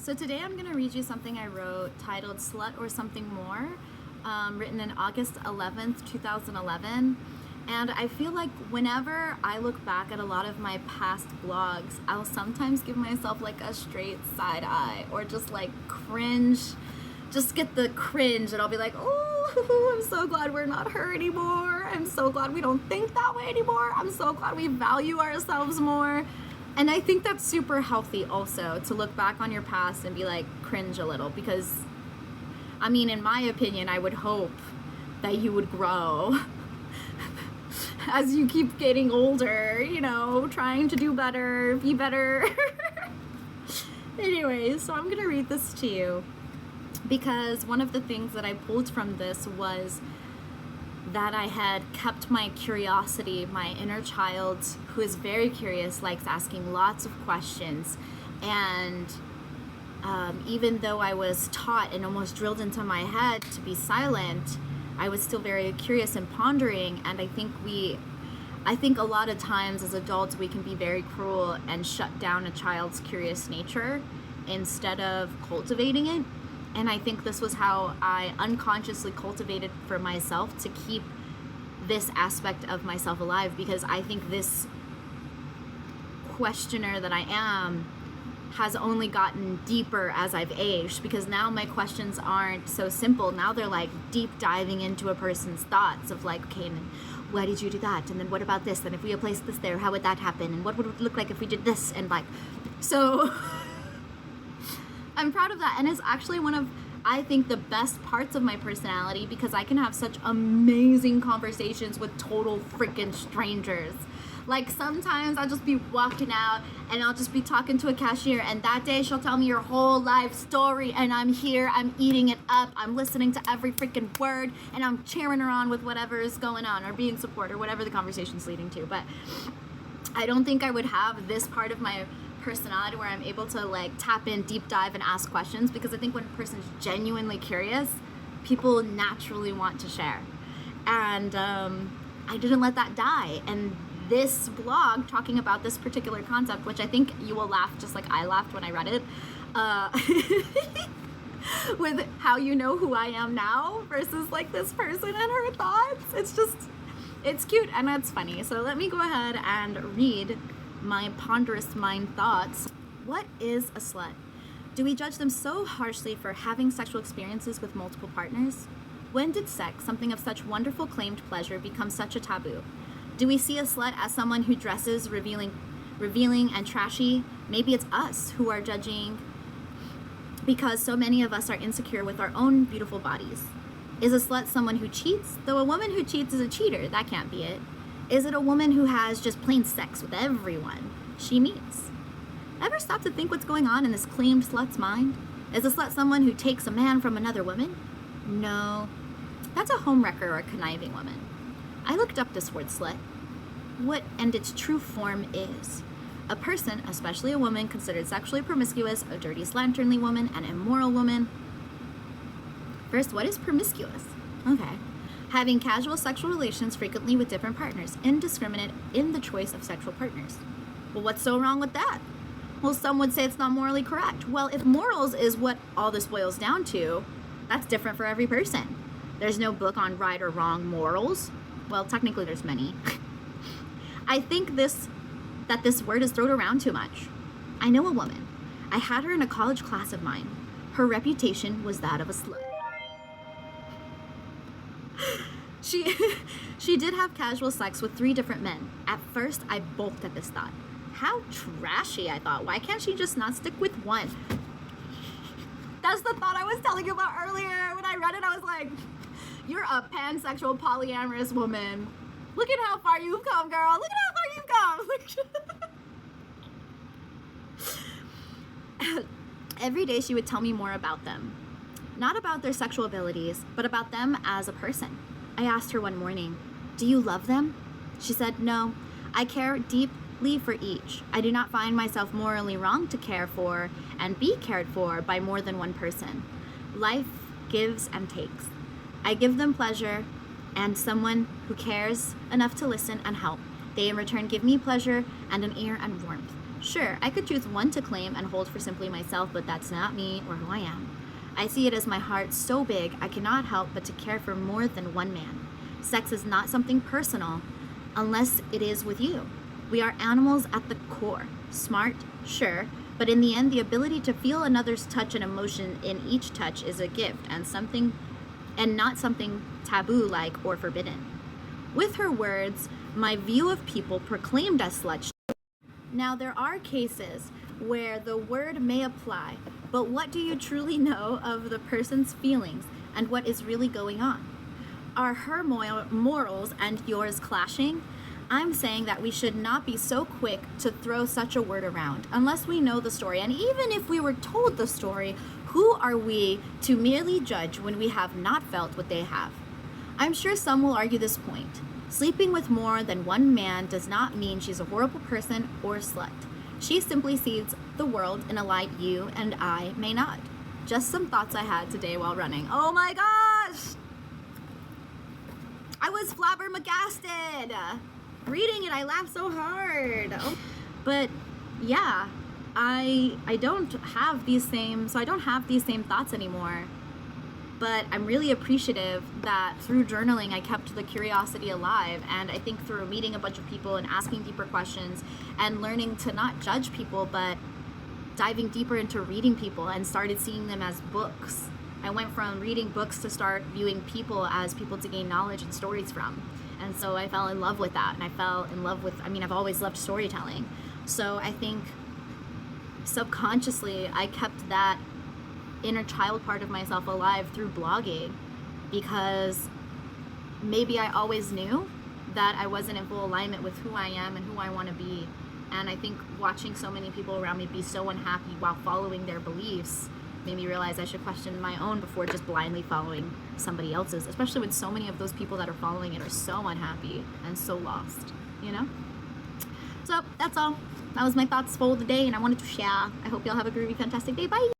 So today I'm going to read you something I wrote titled Slut or Something More, written in August 11th, 2011. And I feel like whenever I look back at a lot of my past blogs, I'll sometimes give myself like a straight side eye or just like cringe, just get the cringe, and I'll be like, oh, I'm so glad we're not her anymore. I'm so glad we don't think that way anymore. I'm so glad we value ourselves more. And I think that's super healthy also, to look back on your past and be like, cringe a little, because I mean, in my opinion, I would hope that you would grow as you keep getting older, you know, trying to do better, be better. Anyway, so I'm gonna read this to you because one of the things that I pulled from this was that I had kept my curiosity. My inner child, who is very curious, likes asking lots of questions. And even though I was taught and almost drilled into my head to be silent, I was still very curious and pondering. And I think a lot of times as adults we can be very cruel and shut down a child's curious nature instead of cultivating it. And I think this was how I unconsciously cultivated for myself to keep this aspect of myself alive, because I think this questioner that I am has only gotten deeper as I've aged, because now my questions aren't so simple. Now they're like deep diving into a person's thoughts of like, okay, and why did you do that? And then what about this? And if we had placed this there, how would that happen? And what would it look like if we did this? And like, so I'm proud of that. And it's actually one of, I think, the best parts of my personality, because I can have such amazing conversations with total freaking strangers. Like sometimes I'll just be walking out and I'll just be talking to a cashier, and that day she'll tell me your whole life story, and I'm here, I'm eating it up, I'm listening to every freaking word, and I'm cheering her on with whatever is going on, or being support, or whatever the conversation's leading to. But I don't think I would have this part of my personality where I'm able to like tap in, deep dive, and ask questions, because I think when a person's genuinely curious, people naturally want to share. And I didn't let that die. And this blog talking about this particular concept, which I think you will laugh just like I laughed when I read it, with how you know who I am now versus like this person and her thoughts. It's cute and it's funny. So let me go ahead and read my ponderous mind thoughts. What is a slut? Do we judge them so harshly for having sexual experiences with multiple partners? When did sex, something of such wonderful claimed pleasure, become such a taboo? Do we see a slut as someone who dresses revealing and trashy? Maybe it's us who are judging because so many of us are insecure with our own beautiful bodies. Is a slut someone who cheats? Though a woman who cheats is a cheater, that can't be it. Is it a woman who has just plain sex with everyone she meets? Ever stop to think what's going on in this claimed slut's mind? Is a slut someone who takes a man from another woman? No, that's a homewrecker or a conniving woman. I looked up this word slut, what and its true form is. A person, especially a woman, considered sexually promiscuous, a dirty slatternly woman, an immoral woman. First, what is promiscuous? Okay. Having casual sexual relations frequently with different partners, indiscriminate in the choice of sexual partners. Well, what's so wrong with that? Well, some would say it's not morally correct. Well, if morals is what all this boils down to, that's different for every person. There's no book on right or wrong morals. Well, technically there's many. I think that this word is thrown around too much. I know a woman. I had her in a college class of mine. Her reputation was that of a slut. She did have casual sex with 3 different men. At first, I balked at this thought. How trashy, I thought. Why can't she just not stick with one? That's the thought I was telling you about earlier. When I read it, I was like, you're a pansexual, polyamorous woman. Look at how far you've come, girl. Look at how far you've come. Every day she would tell me more about them. Not about their sexual abilities, but about them as a person. I asked her one morning, do you love them? She said, no, I care deeply for each. I do not find myself morally wrong to care for and be cared for by more than one person. Life gives and takes. I give them pleasure and someone who cares enough to listen and help. They in return give me pleasure and an ear and warmth. Sure, I could choose one to claim and hold for simply myself, but that's not me or who I am. I see it as my heart so big I cannot help but to care for more than one man. Sex is not something personal unless it is with you. We are animals at the core. Smart, sure, but in the end, the ability to feel another's touch and emotion in each touch is a gift and not something taboo-like or forbidden. With her words, my view of people proclaimed as sluts. Now, there are cases where the word may apply, but what do you truly know of the person's feelings and what is really going on? Are her morals and yours clashing? I'm saying that we should not be so quick to throw such a word around unless we know the story. And even if we were told the story, who are we to merely judge when we have not felt what they have? I'm sure some will argue this point. Sleeping with more than one man does not mean she's a horrible person or slut. She simply sees the world in a light you and I may not. Just some thoughts I had today while running. Oh my gosh! I was flabbergasted! Reading it, I laughed so hard. Oh. But yeah, I don't have these same thoughts anymore. But I'm really appreciative that through journaling, I kept the curiosity alive. And I think through meeting a bunch of people and asking deeper questions and learning to not judge people, but diving deeper into reading people and started seeing them as books. I went from reading books to start viewing people as people to gain knowledge and stories from. And so I fell in love with that. And I fell in love with, I've always loved storytelling. So I think subconsciously I kept that inner child part of myself alive through blogging, because maybe I always knew that I wasn't in full alignment with who I am and who I want to be. And I think watching so many people around me be so unhappy while following their beliefs made me realize I should question my own before just blindly following somebody else's, especially when so many of those people that are following it are so unhappy and so lost, you know? So that's all. That was my thoughts for the day, and I wanted to share. I hope y'all have a groovy, fantastic day. Bye!